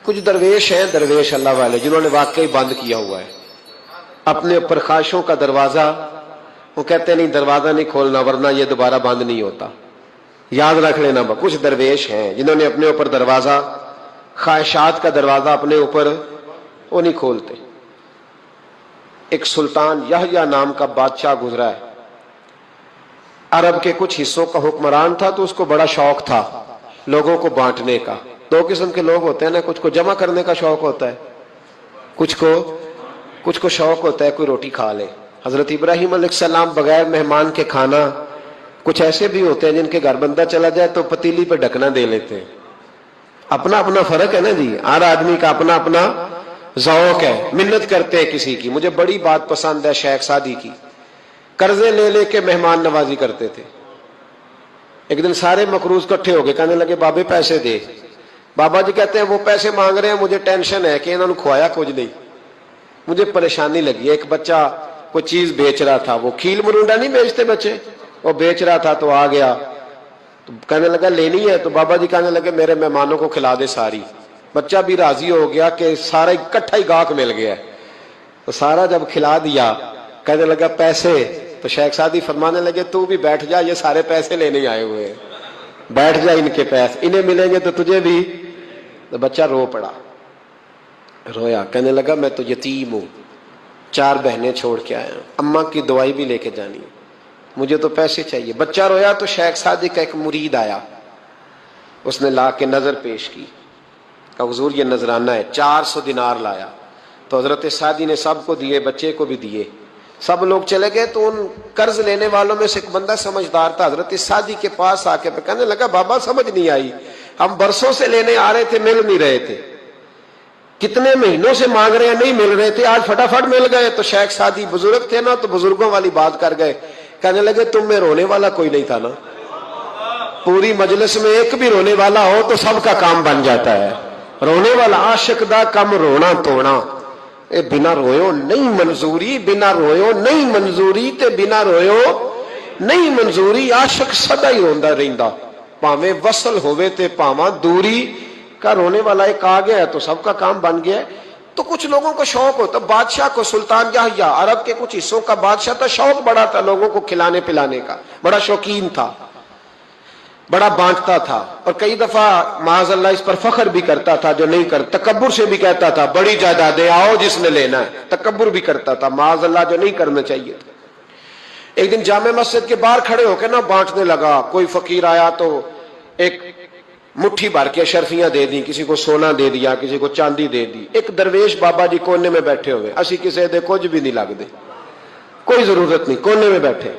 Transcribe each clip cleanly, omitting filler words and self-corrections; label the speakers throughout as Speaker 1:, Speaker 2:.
Speaker 1: کچھ درویش ہیں، درویش اللہ والے، جنہوں نے واقعی بند کیا ہوا ہے اپنے اوپر خواہشوں کا دروازہ. وہ کہتے ہیں نہیں دروازہ نہیں کھولنا ورنہ یہ دوبارہ بند نہیں ہوتا. یاد رکھ لینا، کچھ درویش ہیں جنہوں نے اپنے اوپر دروازہ، خواہشات کا دروازہ اپنے اوپر وہ نہیں کھولتے. ایک سلطان یحییٰ نام کا بادشاہ گزرا ہے، عرب کے کچھ حصوں کا حکمران تھا، تو اس کو بڑا شوق تھا لوگوں کو بانٹنے کا. دو قسم کے لوگ ہوتے ہیں نا، کچھ کو جمع کرنے کا شوق ہوتا ہے، کچھ کو شوق ہوتا ہے کوئی روٹی کھا لے. حضرت ابراہیم علیہ السلام بغیر مہمان کے کھانا، کچھ ایسے بھی ہوتے ہیں جن کے گھر بندہ چلا جائے تو پتیلی پہ ڈھکنا دے لیتے ہیں. اپنا اپنا فرق ہے نا جی، ہر آدمی کا اپنا اپنا ذوق ہے. منت کرتے ہیں کسی کی. مجھے بڑی بات پسند ہے شیخ سعدی کی، قرضے لے لے کے مہمان نوازی کرتے تھے. ایک دن سارے مقروض کٹھے ہو گئے، کہنے لگے بابے پیسے دے. بابا جی کہتے ہیں وہ پیسے مانگ رہے ہیں، مجھے ٹینشن ہے کہ انہوں نے کھوایا کچھ نہیں، مجھے پریشانی لگی. ایک بچہ کوئی چیز بیچ رہا تھا، وہ کھیل مرونڈا نہیں بیچتے بچے، وہ بیچ رہا تھا تو آ گیا، تو کہنے لگا لینی ہے. تو بابا جی کہنے لگے میرے مہمانوں کو کھلا دے ساری. بچہ بھی راضی ہو گیا کہ سارا اکٹھا ہی گاہک مل گیا. تو سارا جب کھلا دیا کہنے لگا پیسے. تو شیخ سعدی فرمانے لگے تو بھی بیٹھ جا، یہ سارے پیسے لینے آئے ہوئے ہیں، بیٹھ جا، ان کے پیسے انہیں ملیں گے تو تجھے بھی. تو بچہ رو پڑا، رویا، کہنے لگا میں تو یتیم ہوں، 4 بہنیں چھوڑ کے آیا ہوں، اماں کی دوائی بھی لے کے جانی ہے، مجھے تو پیسے چاہیے. بچہ رویا تو شیخ سعدی کا ایک مرید آیا، اس نے لا کے نظر پیش کی، کہا حضور یہ نذرانہ ہے. 400 دینار لایا. تو حضرت سعدی نے سب کو دیے، بچے کو بھی دیے. سب لوگ چلے گئے تو ان قرض لینے والوں میں سے ایک بندہ سمجھدار تھا، حضرت سعدی کے پاس آ کے کہنے لگا بابا سمجھ نہیں آئی، ہم برسوں سے لینے آ رہے تھے، مل نہیں رہے تھے، کتنے مہینوں سے مانگ رہے ہیں نہیں مل رہے تھے، آج فٹافٹ مل گئے. تو شیخ سعدی بزرگ تھے نا، تو بزرگوں والی بات کر گئے. کہنے لگے تم میں رونے والا کوئی نہیں تھا نا، پوری مجلس میں ایک بھی رونے والا ہو تو سب کا کام بن جاتا ہے. رونے والا عاشق دا کم رونا توڑنا، اے بنا رویو نہیں منظوری، بنا رویو نہیں منظوری تے بنا رویو نہیں منظوری. عاشق سدا ہی روندا رہندا، پاویں وصل ہوئے تے پاواں دوری. کا رونے والا ایک آ گیا ہے تو سب کا کام بن گیا ہے. تو کچھ لوگوں کو شوق ہوتا، بادشاہ کو سلطان یحییٰ عرب کے کچھ حصوں کا بادشاہ تھا، شوق بڑا تھا لوگوں کو کھلانے پلانے کا، بڑا شوقین تھا، بڑا بانٹتا تھا. اور کئی دفعہ معاذ اللہ اس پر فخر بھی کرتا تھا جو نہیں کرتا، تکبر سے بھی کہتا تھا بڑی جائیدادیں آؤ جس نے لینا ہے، تکبر بھی کرتا تھا معاذ اللہ جو نہیں کرنا چاہیے تھا. ایک دن جامع مسجد کے باہر کھڑے ہو کے نا بانٹنے لگا. کوئی فقیر آیا تو ایک مٹھی بھر کے اشرفیاں دے دی، کسی کو سونا دے دیا، کسی کو چاندی دے دی. ایک درویش بابا جی کونے میں بیٹھے ہوئے، اسی کسی دے کچھ بھی نہیں لگ دے، کوئی ضرورت نہیں، کونے میں بیٹھے.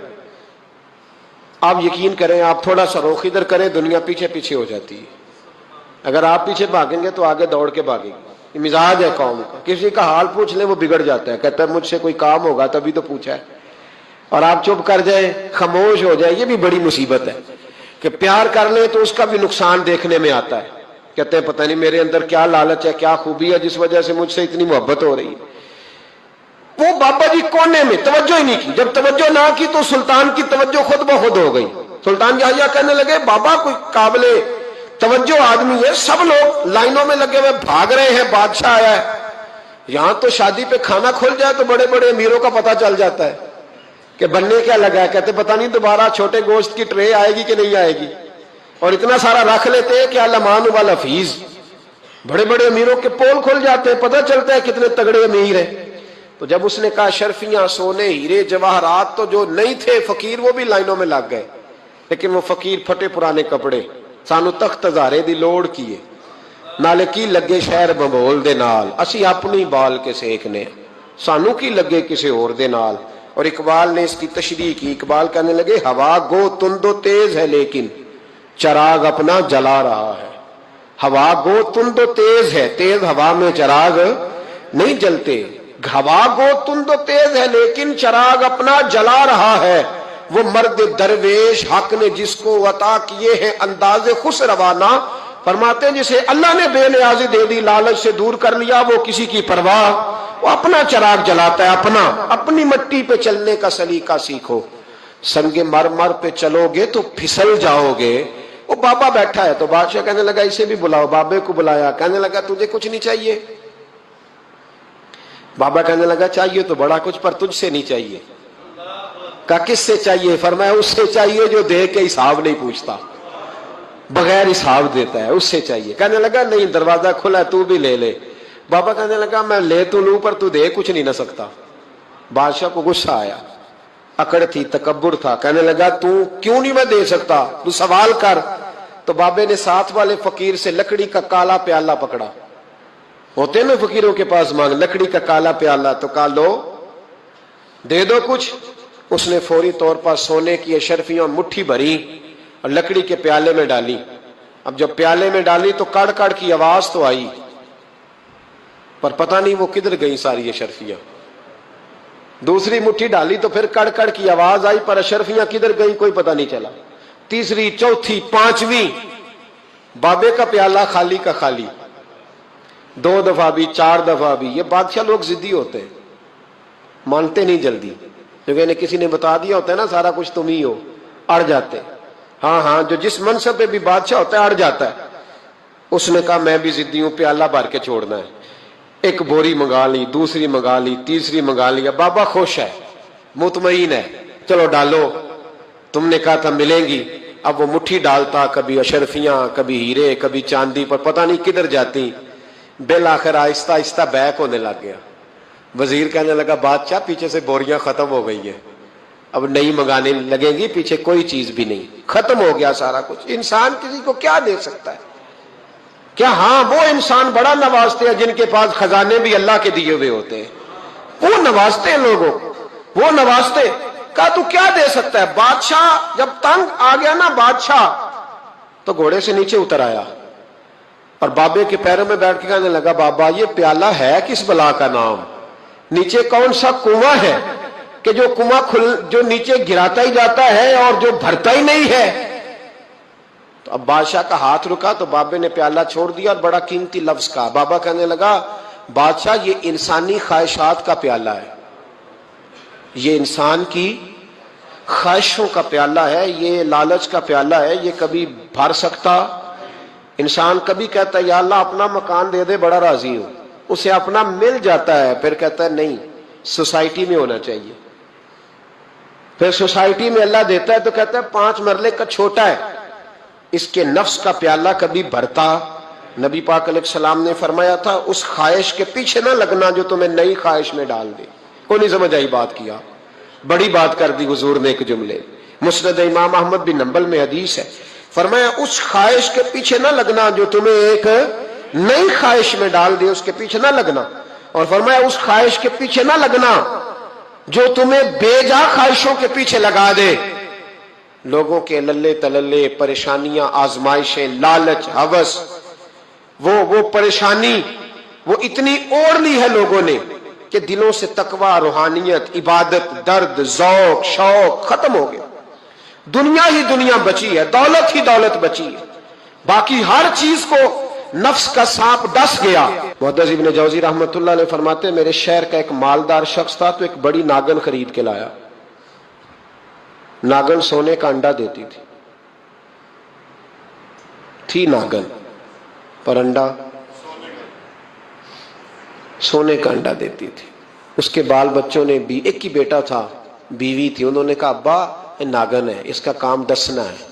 Speaker 1: آپ یقین کریں، آپ تھوڑا سا رخ ادھر کریں، دنیا پیچھے پیچھے ہو جاتی ہے. اگر آپ پیچھے بھاگیں گے تو آگے دوڑ کے بھاگیں گے. یہ مزاج ہے قوم کا، کسی کا حال پوچھ لیں وہ بگڑ جاتا ہے، کہتا ہے مجھ سے کوئی کام ہوگا تبھی تو پوچھا ہے. اور آپ چپ کر جائیں، خاموش ہو جائے، یہ بھی بڑی مصیبت ہے. کہ پیار کر لیں تو اس کا بھی نقصان دیکھنے میں آتا ہے. کہتے ہیں پتہ نہیں میرے اندر کیا لالچ ہے، کیا خوبی ہے جس وجہ سے مجھ سے اتنی محبت ہو رہی ہے. وہ بابا جی کونے میں توجہ ہی نہیں کی. جب توجہ نہ کی تو سلطان کی توجہ خود بخود ہو گئی. سلطان یحییٰ کہنے لگے بابا کوئی قابل توجہ آدمی ہے، سب لوگ لائنوں میں لگے ہوئے بھاگ رہے ہیں، بادشاہ آیا ہے. یہاں تو شادی پہ کھانا کھل جائے تو بڑے بڑے امیروں کا پتہ چل جاتا ہے کہ بننے کیا لگا ہے. کہتے پتہ نہیں دوبارہ چھوٹے گوشت کی ٹرے آئے گی کہ نہیں آئے گی. اور اتنا سارا رکھ لیتے ہیں کہ علمان والحفیظ، بڑے بڑے امیروں کے پول کھل جاتے ہیں، پتہ چلتا ہے کتنے تگڑے امیر ہیں. تو جب اس نے کہا شرفیاں، سونے، ہیرے، جواہرات، تو جو نہیں تھے فقیر وہ بھی لائنوں میں لگ گئے. لیکن وہ فقیر پھٹے پرانے کپڑے، سانو تخت ہزارے دی لوڑ کیے، نالے کی لگے شہر ببول دے نال، اسی اپنی بال کے سیکنے، سانو کی لگے کسی اور دے نال. اور اقبال نے اس کی تشریح کی. اقبال کہنے لگے ہوا گو تند و تیز ہے لیکن چراغ اپنا جلا رہا ہے. ہوا گو تند و تیز ہے، تیز ہوا میں چراغ نہیں جلتے. ہوا گو تند و تیز ہے لیکن چراغ اپنا جلا رہا ہے. وہ مرد درویش حق نے جس کو عطا کیے ہیں انداز خوش روانہ، فرماتے ہیں جسے اللہ نے بے نیازی دے دی، لالچ سے دور کر لیا، وہ کسی کی پرواہ، وہ اپنا چراغ جلاتا ہے. اپنی مٹی پہ چلنے کا سلیقہ سیکھو. سنگ مرمر پہ چلو گے تو پھسل جاؤ گے، وہ بابا بیٹھا ہے تو بادشاہ کہنے لگا اسے بھی بلاؤ. بابے کو بلایا, کہنے لگا تجھے کچھ نہیں چاہیے؟ بابا کہنے لگا چاہیے تو بڑا کچھ, پر تجھ سے نہیں چاہیے. کہا کس سے چاہیے؟ فرمایا اس سے چاہیے جو دے کے حساب نہیں پوچھتا, بغیر حساب دیتا ہے, اس سے چاہیے. کہنے لگا نہیں, دروازہ کھلا ہے, تو بھی لے لے. بابا کہنے لگا میں لے تو لوں پر تو دے کچھ نہیں نہ سکتا. بادشاہ کو غصہ آیا, اکڑ تھی, تکبر تھا. کہنے لگا تو کیوں نہیں میں دے سکتا, تو سوال کر. تو بابے نے ساتھ والے فقیر سے لکڑی کا کالا پیالہ پکڑا, ہوتے نا فقیروں کے پاس مانگ, لکڑی کا کالا پیالہ, تو کہا لو دے دو کچھ. اس نے فوری طور پر سونے کی اشرفیاں مٹھی بھری اور لکڑی کے پیالے میں ڈالی. اب جب پیالے میں ڈالی تو کڑ کڑ کی آواز تو آئی, پر پتہ نہیں وہ کدھر گئی ساری اشرفیاں. دوسری مٹھی ڈالی تو پھر کڑ کڑ کی آواز آئی, پر اشرفیاں کدھر گئی کوئی پتہ نہیں چلا. تیسری, چوتھی, پانچویں, بابے کا پیالہ خالی کا خالی. 2 دفعہ بھی, 4 دفعہ بھی. یہ بادشاہ لوگ ضدی ہوتے ہیں, مانتے نہیں جلدی, کیونکہ انہیں کسی نے بتا دیا ہوتا ہے نا سارا کچھ تم ہی ہو, اڑ جاتے. ہاں جو جس منصب پہ بھی بادشاہ ہوتا ہے اڑ جاتا ہے. اس نے کہا میں بھی ضدی ہوں, پیالہ بھر کے چھوڑنا ہے. ایک بوری منگا لی, دوسری منگا لی, تیسری منگا لی. بابا خوش ہے, مطمئن ہے, چلو ڈالو, تم نے کہا تھا ملیں گی. اب وہ مٹھی ڈالتا, کبھی اشرفیاں, کبھی ہیرے, کبھی چاندی, پر پتہ نہیں کدھر جاتی. بالآخر آہستہ آہستہ بیک ہونے لگ گیا. وزیر کہنے لگا بادشاہ پیچھے سے بوریاں ختم ہو گئی ہیں, اب نئی منگانے لگیں گی, پیچھے کوئی چیز بھی نہیں, ختم ہو گیا سارا کچھ. انسان کسی کو کیا دے سکتا ہے؟ کیا ہاں وہ انسان بڑا نوازتے ہیں جن کے پاس خزانے بھی اللہ کے دیے ہوئے ہوتے ہیں, وہ نوازتے ہیں لوگوں, وہ نوازتے. کہا تو کیا دے سکتا ہے؟ بادشاہ جب تنگ آ گیا نا بادشاہ, تو گھوڑے سے نیچے اتر آیا اور بابے کے پیروں میں بیٹھ کے کہنے لگا بابا یہ پیالہ ہے کس بلا کا نام, نیچے کون سا کنواں ہے کہ جو کنواں جو نیچے گراتا ہی جاتا ہے اور جو بھرتا ہی نہیں ہے. تو اب بادشاہ کا ہاتھ رکا تو بابے نے پیالہ چھوڑ دیا اور بڑا قیمتی لفظ کہا. بابا کہنے لگا بادشاہ یہ انسانی خواہشات کا پیالہ ہے, یہ انسان کی خواہشوں کا پیالہ ہے, یہ لالچ کا پیالہ ہے, یہ کبھی بھر سکتا. انسان کبھی کہتا ہے یا اللہ اپنا مکان دے دے بڑا راضی ہوں, اسے اپنا مل جاتا ہے, پھر کہتا ہے نہیں سوسائٹی میں ہونا چاہیے. پھر سوسائٹی میں اللہ دیتا ہے تو کہتا ہے 5 مرلے کا چھوٹا ہے. اس کے نفس کا پیالہ کبھی بھرتا. نبی پاک علیہ السلام نے فرمایا تھا اس خواہش کے پیچھے نہ لگنا جو تمہیں نئی خواہش میں ڈال دے. کوئی نہیں سمجھ آئی بات کیا, بڑی بات کر دی حضور نے ایک جملے. مسند امام احمد بن حنبل میں حدیث ہے, فرمایا اس خواہش کے پیچھے نہ لگنا جو تمہیں ایک نئی خواہش میں ڈال دے, اس کے پیچھے نہ لگنا. اور فرمایا اس خواہش کے پیچھے نہ لگنا جو تمہیں بے جا خواہشوں کے پیچھے لگا دے. لوگوں کے للے تللے, پریشانیاں, آزمائشیں, لالچ, ہوس, وہ پریشانی وہ اتنی اوڑھ لی ہے لوگوں نے کہ دلوں سے تقوی, روحانیت, عبادت, درد, ذوق, شوق ختم ہو گیا. دنیا ہی دنیا بچی ہے, دولت ہی دولت بچی ہے, باقی ہر چیز کو نفس کا سانپ ڈس گیا. محدث ابن جوزی رحمۃ اللہ علیہ فرماتے میرے شہر کا ایک مالدار شخص تھا تو ایک بڑی ناگن خرید کے لایا. ناگن سونے کا انڈا دیتی تھی ناگن, پر انڈا سونے کا انڈا دیتی تھی. اس کے بال بچوں نے بھی, ایک ہی بیٹا تھا, بیوی تھی, انہوں نے کہا ابا یہ ناگن ہے, اس کا کام دسنا ہے,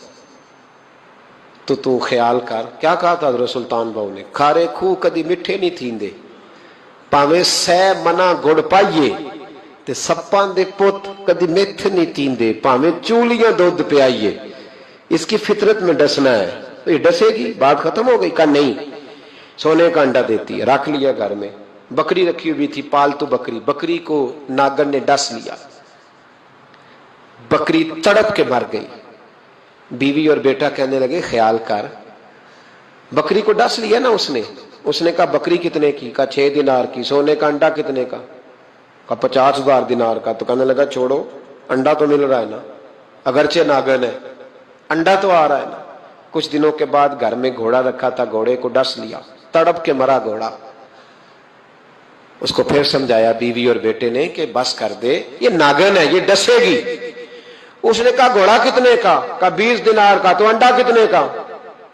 Speaker 1: تو خیال کر. کیا کہا تھا حضرت سلطان بہو نے, کھارے کھو کدی مٹھے نہیں تھیندے, پاویں سہ منا گڑ پائیے تے سپاں دے پت کدی میتھ نہیں تیندے, پاویں چولیاں دودھ پیائیے, اس کی فطرت میں ڈسنا ہے. تو یہ ڈسے گی, بات ختم ہو گئی. کہا نہیں, سونے کا انڈا دیتی ہے. رکھ لیا گھر میں. بکری رکھی ہوئی تھی, پالتو بکری. بکری کو ناگن نے ڈس لیا, بکری تڑپ کے مر گئی. بیوی اور بیٹا کہنے لگے خیال کر, بکری کو ڈس لیا نا اس نے کہا بکری کتنے کی؟ کہا 6 دینار کی. سونے کا انڈا کتنے کا؟ کہا 50,000 دینار کا. تو کہنے لگا چھوڑو, انڈا تو مل رہا ہے نا, اگرچہ ناگن ہے, انڈا تو آ رہا ہے نا. کچھ دنوں کے بعد گھر میں گھوڑا رکھا تھا, گھوڑے کو ڈس لیا, تڑپ کے مرا گھوڑا. اس کو پھر سمجھایا بیوی اور بیٹے نے کہ بس کر دے, یہ ناگن ہے, یہ ڈسے گی. اس نے کہا گھوڑا کتنے کا؟ کہا 20 دینار کا. تو انڈا کتنے کا؟